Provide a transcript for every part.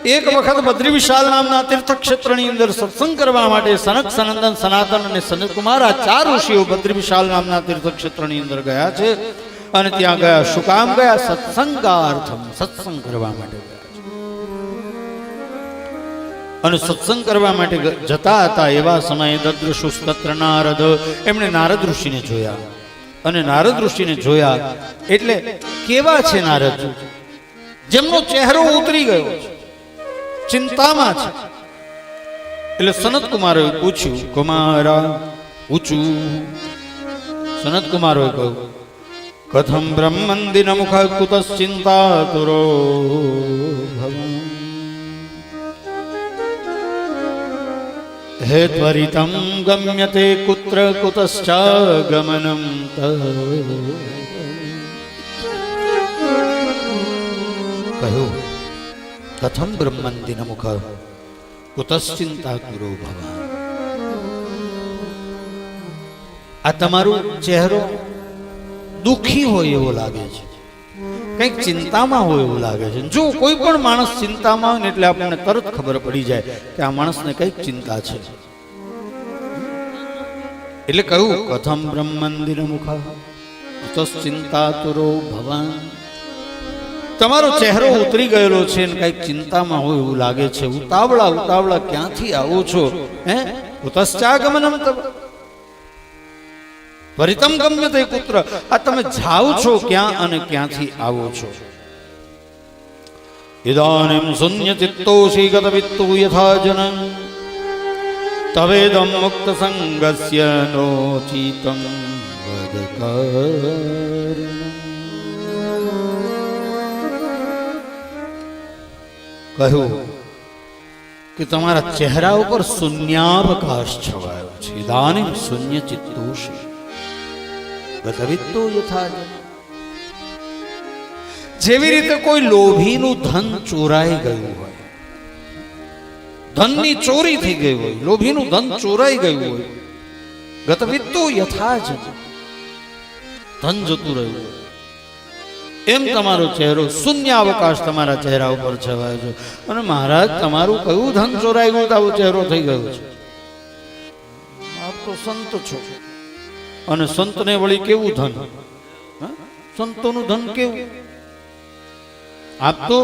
એક વખત બદ્રી વિશાલ નામના તીર્થક્ષેત્રની અંદર સત્સંગ કરવા માટે સનક સનંદન સનાતન અને સનતકુમાર આ 4 ઋષિઓ બદ્રી વિશાલ નામના તીર્થક્ષેત્રની અંદર ગયા છે. અને ત્યાં ગયા શું કામ ગયા? સત્સંગાર્થમ, સત્સંગ કરવા માટે ગયા. અને સત્સંગ કરવા માટે જતા હતા એવા સમયે દદ્રશુસ્તત્ર નારદ, એમણે નારદ ઋષિને જોયા. અને નારદ ઋષિને જોયા એટલે કેવા છે નારદ? જેમનો ચહેરો ઉતરી ગયો છે, ચિંતામાં છે. એટલે સનત કુમારોએ પૂછ્યું, કુમારા ઊંચું. સનત કુમારોએ કહ્યું, કથમ બ્રહ્મંદિન મુખ કુતશ્ચિંતા તુરો ભવન હે ત્વરિતમ ગમ્યતે કુત્ર કુતશ્ચાગમનમ કહ્યું, કથમ બ્રહ્મંદિન મુખ કુતશ્ચિંતા તુરો ભવન. આ તમારો ચહેરો દુઃખી હોય એવો લાગે છે, કંઈક ચિંતામાં હોય એવું લાગે છે. જો કોઈ પણ માણસ ચિંતામાં હોય ને એટલે આપણને તરત ખબર પડી જાય કે આ માણસને કંઈક ચિંતા છે. એટલે કહ્યું, કથમ બ્રહ્મંદિર મુખ કુતશ્ચિંતાતુરો ભવાન. તમારો ચહેરો ઉતરી ગયેલો છે ને કંઈક ચિંતામાં હોય એવું લાગે છે. ઉતાવળા ઉતાવળા ક્યાંથી આવો છો? હે કુતશ્ચાગમનમ તવ ત્વરિતમ ગમ્યતે કુત્ર. આ તમે જાઓ છો ક્યાં અને ક્યાંથી આવો છો? ઇદાનીમ શૂન્ય ચિત્તોષી ગત વિત્તો યથા જનં તવેદમ મુક્ત સંગસ્ય નોચિતમ વદકારિણં. કહ્યું કે તમારા ચહેરા ઉપર શૂન્યાવકાશ છવાયો છે. ઇદાનીમ શૂન્ય ચિત્તોષી ગતવિત્તો યથા જનં. જેવી રીતે કોઈ લોભીનું ધન ચોરાઈ ગયું હોય, ધનની ચોરી થઈ ગઈ હોય, લોભીનું ધન ચોરાઈ ગયું હોય, ગતવિત્તો યથા જનં, ધન જતું રહ્યું હોય, એમ તમારો ચહેરો શૂન્યાવકાશ તમારા ચહેરા ઉપર છવાયો છે. અને મહારાજ તમારું કયું ધન ચોરાઈ ગયું તો આવો ચહેરો થઈ ગયો છે? આપ તો સંત છો, અને સંતને વળી કેવું ધન? સંતોનું ધન કેવું? આપ તો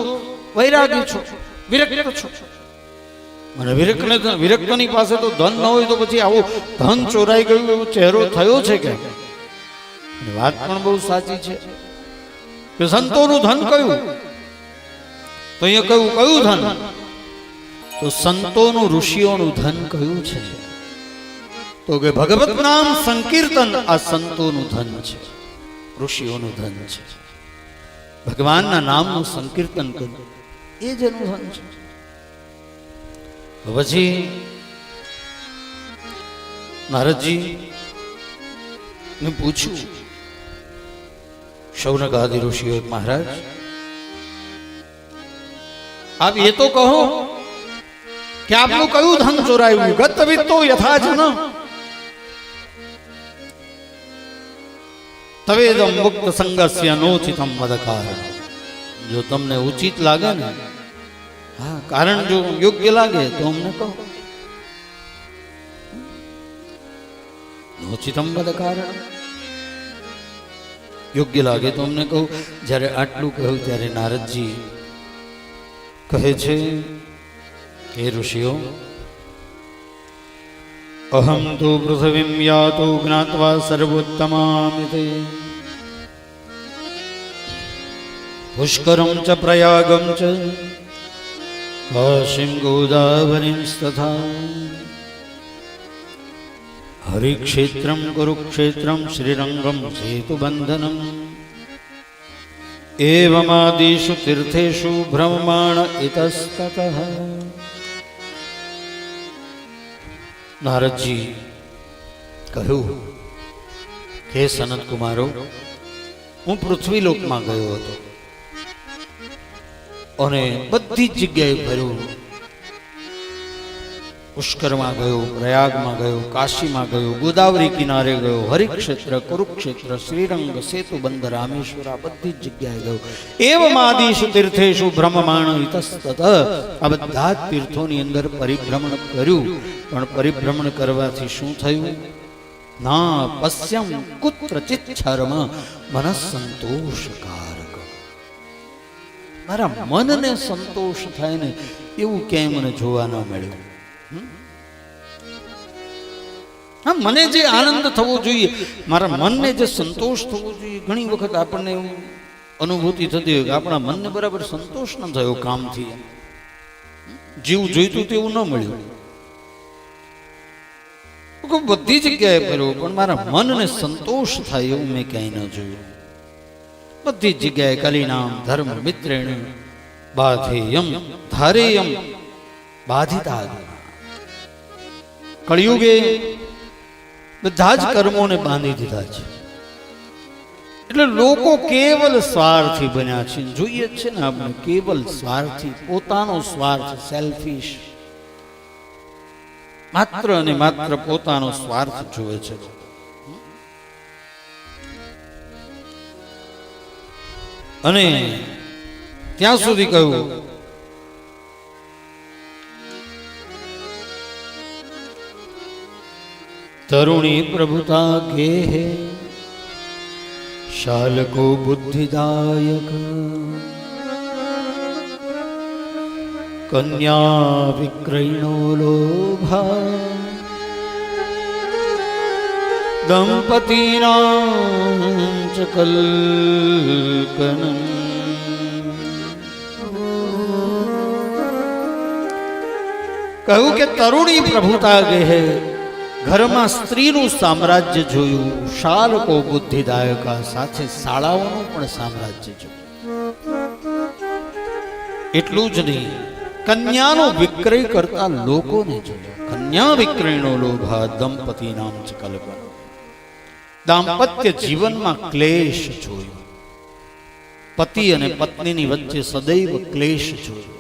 વૈરાગી છો, વિરક્ત છો. અને વિરક્તની પાસે તો ધન ન હોય તો પછી આવું ધન ચોરાઈ ગયું એવો ચહેરો થયો છે કે? વાત પણ બહુ સાચી છે કે સંતોનું ધન કયું? તો અહીંયા કયું કયું ધન? તો સંતોનું, ઋષિઓનું ધન કયું છે? તો કે ભગવત નામ સંકીર્તન આ સંતોનું ધન છે, ઋષિઓનું ધન છે. ભગવાનના નામનું સંકીર્તન કરવું એ જ એનું ધન છે. પછી નારદજી ને પૂછ્યું, શૌનક આદિ ઋષિઓ, મહારાજ આપ એ તો કહો કે આપનું કયું ધન ચોરાયું? ગતવિત્તો યથા જનં તવેદમ મુક્ત સંગસ્ય નોચિતમ વદકારણ. જો તમને ઉચિત લાગે ને, હા, કારણ જો યોગ્ય લાગે તો અમને કહો. નોચિતમ વદકારણ, યોગ્ય લાગે તો અમને કહું. જ્યારે આટલું કહ્યું ત્યારે નારદજી કહે છે, હે ઋષિઓ, અહમ તો પૃથ્વીમ યાતો જ્ઞાત્વા સર્વોત્તમામિતે પુષ્કરમ ચ પ્રયાગમ ચ કાશીમ ગોદાવરીંસ્તથા હરિક્ષેત્રમ કુરુક્ષેત્રમ શ્રીરંગમ સેતુબંધનમ એવમાદિષુ તીર્થેષુ ભ્રમમાણ ઇતસ્તતઃ. નારદજી કહ્યું કે સનત કુમારો, હું પૃથ્વીલોકમાં ગયો હતો અને બધી જ જગ્યાએ ફર્યો, પુષ્કરમાં ગયો, પ્રયાગમાં ગયો, કાશીમાં ગયો, ગોદાવરી કિનારે ગયો, હરિક્ષેત્ર, કુરુક્ષેત્ર, શ્રીરંગ, સેતુબંધ, રામેશ્વર, આ બધી જ જગ્યાએ ગયો. એવમાદિષુ તીર્થેષુ ભ્રમમાણ ઇતસ્તત, આ બધા જ તીર્થોની અંદર પરિભ્રમણ કર્યું. પણ પરિભ્રમણ કરવાથી શું થયું? ના પશ્યમ કુત્રચિત છર્મ મનઃસંતોષકારક. મારા મનને સંતોષ થાય ને એવું ક્યાંય મને જોવા ન મળ્યું. હા, મને જે આનંદ થવો જોઈએ, મારા મનને જે સંતોષ થવો જોઈએ, ઘણી વખત આપણને એવું અનુભૂતિ થતી હોય કે આપણા મનને બરાબર સંતોષ ન થયો કામથી, જેવું જોઈતું તેવું ન મળ્યું. બધી જગ્યાએ ફર્યો પણ મારા મનને સંતોષ થાય એવું મેં ક્યાંય ન જોયું. બધી જગ્યાએ કલિનામ ધર્મ મિત્રેણ બાધેયમ ધારેયમ બાધિતા. કળિયુગે બધા જ કર્મોને બાંધી દીધા છે. એટલે લોકો કેવલ સ્વાર્થી બન્યા છે. જોઈએ છે ને આપણે, કેવલ સ્વાર્થી, પોતાનો સ્વાર્થ, સેલ્ફિશ, માત્ર અને માત્ર પોતાનો સ્વાર્થ જુએ છે. અને ત્યાં સુધી કહ્યું તરુણી પ્રભુતા ગેહે શાલકો બુદ્ધિદાયક કન્યા વિક્રયણો લોભા દંપતીનાં ચ કલ્પનમ. કહ્યું કે તરુણી પ્રભુતા ગેહે, ઘરમાં સ્ત્રીનું સામ્રાજ્ય જોયું. શાલકો બુદ્ધિદાયકા, સાથે શાળાઓનું પણ સામ્રાજ્ય જોયું. એટલું જ નહીં, કન્યાનો વિક્રય કરતા લોકોને જોયા. કન્યા વિક્રયનો લોભા દંપતી નામ ચ કલ્પના. દાંપત્ય જીવનમાં ક્લેશ જોયો. પતિ અને પત્નીની વચ્ચે સદૈવ ક્લેશ જોયો.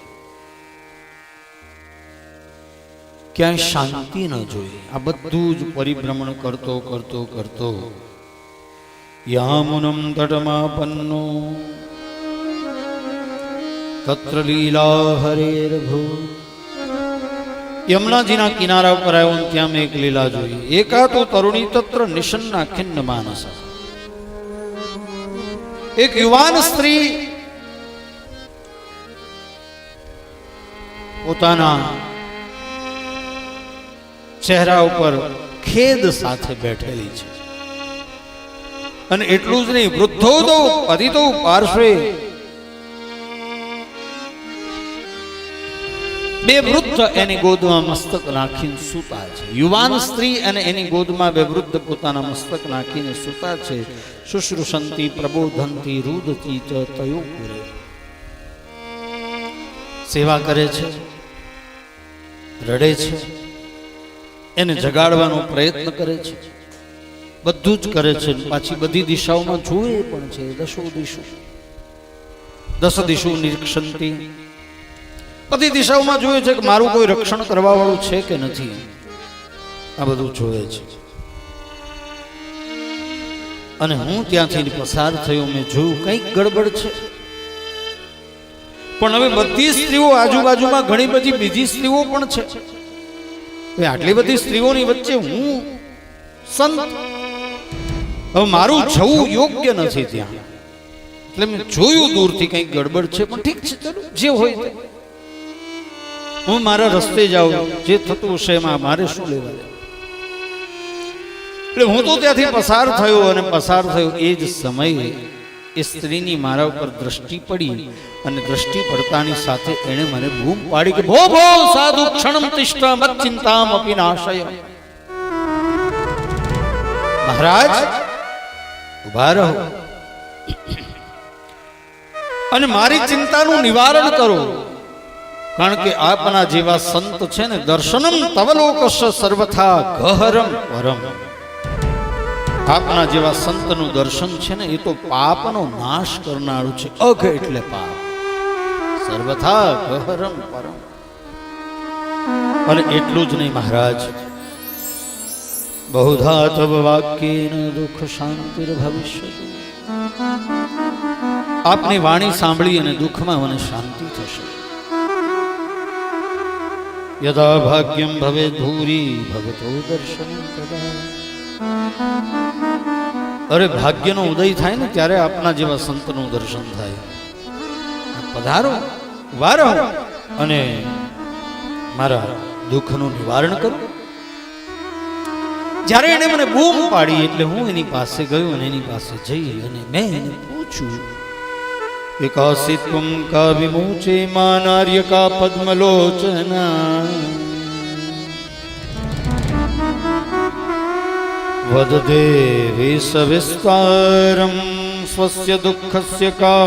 ક્યાંય શાંતિ ન જોઈ. આ બધું જ પરિભ્રમણ કરતો કરતો કરતો યામુનમ તટમાપન્નો તત્ર લીલા હરેર્ભૂ. યમુનાજીના કિનારા ઉપર આવ્યો, ત્યાં મેં એક લીલા જોઈ. એકાતો તરુણી તત્ર નિશન્ના ખિન્ન માનસ. એક યુવાન સ્ત્રી પોતાના ચહેરા ઉપર ખેદ સાથે બેઠેલી છે. અને એટલું જ નહીં, વૃદ્ધો તો પતિતો પાર્શ્વે, બે વૃદ્ધ એની ગોદમાં મસ્તક નાખીને સૂતા છે. યુવાન સ્ત્રી અને એની ગોદમાં બે વૃદ્ધ પોતાના મસ્તક નાખીને સૂતા છે. શુશ્રુષંતી પ્રબોધંતી રુદતી ચ તયો પૂરે. સેવા કરે છે, રડે છે, એને જગાડવાનો પ્રયત્ન કરે છે, બધું જ કરે છે. પાછી બધી દિશાઓમાં જુએ પણ છે. દસ દિશુ નિરીક્ષંતી, બધી દિશાઓમાં જોયે છે કે મારું કોઈ રક્ષણ કરવા વાળું છે કે નથી. આ બધું જોયે છે. અને હું ત્યાંથી પસાર થયો, મેં જોયું કંઈક ગડબડ છે. પણ હવે બધી સ્ત્રીઓ આજુબાજુમાં, ઘણી બધી બીજી સ્ત્રીઓ પણ છે. આટલી બધી સ્ત્રીઓની વચ્ચે હું સંત, હવે મારું જવું યોગ્ય નથી ત્યાં. એટલે મેં જોયું દૂરથી કંઈક ગડબડ છે. પણ ઠીક છે, ચલો જે હોય તે, હું મારા રસ્તે જાઉં, જે થતું હશે એમાં મારે શું લેવા દે. એટલે હું તો ત્યાંથી પસાર થયો. અને પસાર થયો એ જ સમયે એ સ્ત્રીની મારા ઉપર દ્રષ્ટિ પડી. અને દ્રષ્ટિ પડતાની સાથે એણે મને બૂમ પાડી કે ભો ભો સાધુ ક્ષણમ તિષ્ઠ મત ચિંતામ અપી નાશય. મહારાજ ઉભા રહો અને મારી ચિંતાનું નિવારણ કરો. કારણ કે આપના જેવા સંત છે ને, દર્શનમ તવલોકશ સર્વથા ગહરમ પરમ. આપના જેવા સંતનું દર્શન છે ને, એ તો પાપનો નાશ કરનારું છે. અઘ એટલે પાપ, સર્વથા ગહરમ પરમ. અને એટલું જ નહીં મહારાજ, બહુધા તવ વાક્યેન દુઃખ શાંતિર ભવિષ્ય. આપની વાણી સાંભળી અને દુઃખમાં મને શાંતિ થશે. યદા ભાગ્યમ ભવેદ ભૂરી ભવતો દર્શન તદા. અરે ભાગ્યનો ઉદય થાય ને ત્યારે આપના જેવા સંતનું દર્શન થાય. પધારો, વારો, અને મારા દુઃખનું નિવારણ કરો. જ્યારે એને મને બૂમ પાડી એટલે હું એની પાસે ગયો અને એની પાસે જઈ અને મેં એને પૂછ્યું, વિકાસિત્વમ કા વિમોચે મા નાર્ય કા પદ્મલોચના વદદે વિસવિસ્તારમ સ્વસ્ય દુઃખસ્ય કા